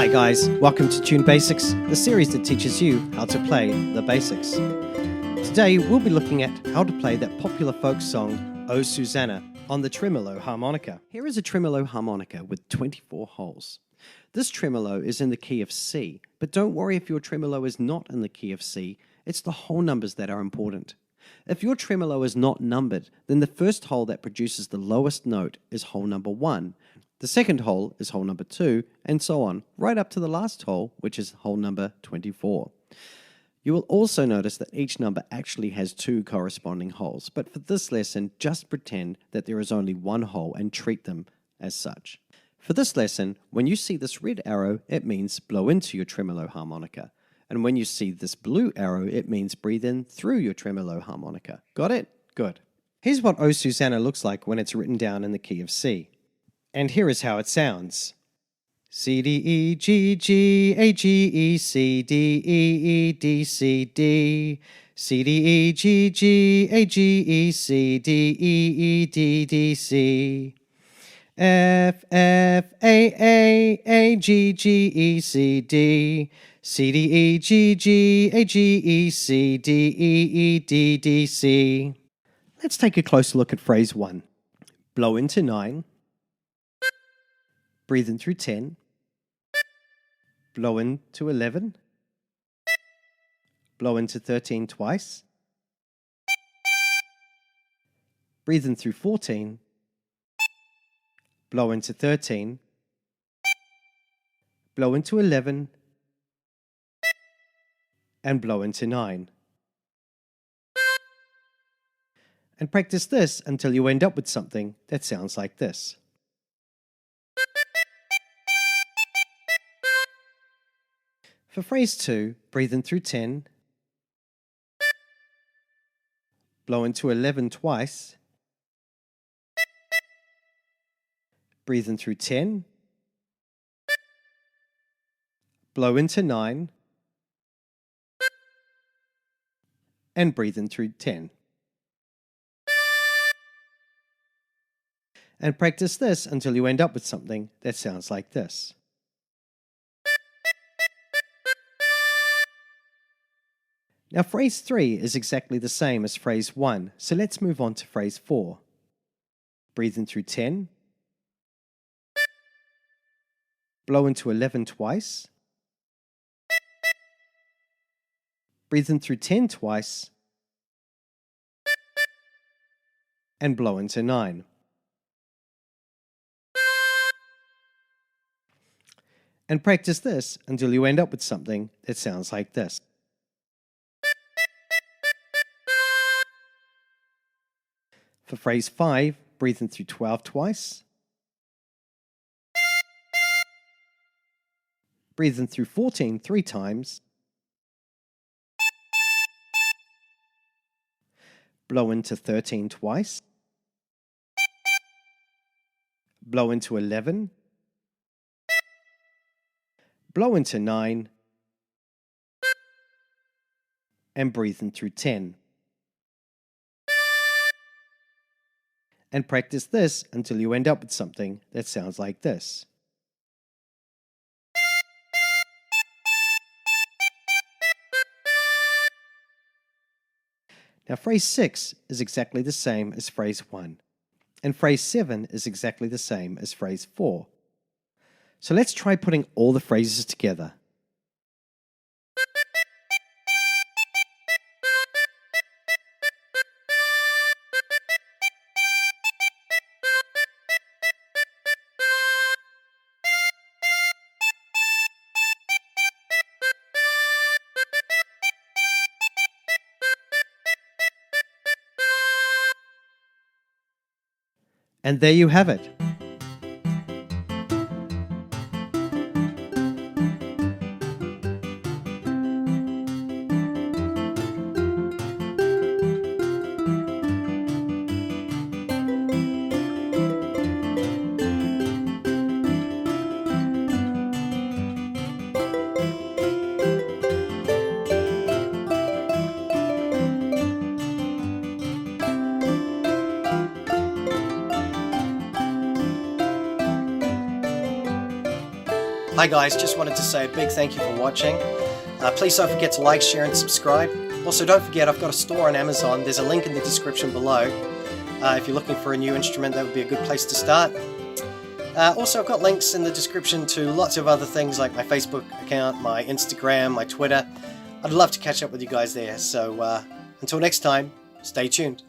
Hi guys, welcome to Tune Basics, the series that teaches you how to play the basics. Today we'll be looking at how to play that popular folk song, Oh Susanna, on the Tremolo Harmonica. Here is a Tremolo Harmonica with 24 holes. This tremolo is in the key of C, but don't worry if your tremolo is not in the key of C, it's the whole numbers that are important. If your tremolo is not numbered, then the first hole that produces the lowest note is hole number 1. The second hole is hole number 2, and so on, right up to the last hole, which is hole number 24. You will also notice that each number actually has 2 corresponding holes, but for this lesson, just pretend that there is only one hole and treat them as such. For this lesson, when you see this red arrow, it means blow into your tremolo harmonica. And when you see this blue arrow, it means breathe in through your tremolo harmonica. Got it? Good. Here's what Oh Susanna looks like when it's written down in the key of C. And here is how it sounds. C, D, E, G, G, A, G, E, C, D, E, E, D, C, D. C, D, E, G, G, A, G, E, C, D, E, E, D, D, C. F, F, A, G, G, E, C, D. C, D, E, G, G, A, G, E, C, D, E, E, D, D, C. Let's take a closer look at phrase 1. Blow into 9. Breathe in through 10. Blow into 11. Blow into 13 twice. Breathe in through 14. Blow into 13. Blow into 11. And blow into 9. And practice this until you end up with something that sounds like this. For phrase 2, breathe in through 10. Blow into 11 twice. Breathe in through 10. Blow into 9. And breathe in through 10. And practice this until you end up with something that sounds like this. Now phrase 3 is exactly the same as phrase 1, so let's move on to phrase 4. Breathe in through 10. Blow into 11 twice. Breathe in through 10 twice. And blow into 9. And practice this until you end up with something that sounds like this. For phrase 5, breathe in through 12 twice. Breathe in through 14 3 times. Blow into 13 twice. Blow into 11. Blow into 9. And breathe in through 10. And practice this until you end up with something that sounds like this. Now phrase 6 is exactly the same as phrase 1, and phrase 7 is exactly the same as phrase 4. So let's try putting all the phrases together. And there you have it. Hi guys, just wanted to say a big thank you for watching. Please don't forget to like, share and subscribe. Also don't forget I've got a store on Amazon. There's a link in the description below. If you're looking for a new instrument, that would be a good place to start. Also I've got links in the description to lots of other things like my Facebook account, my Instagram, my Twitter. I'd love to catch up with you guys there. So until next time, stay tuned.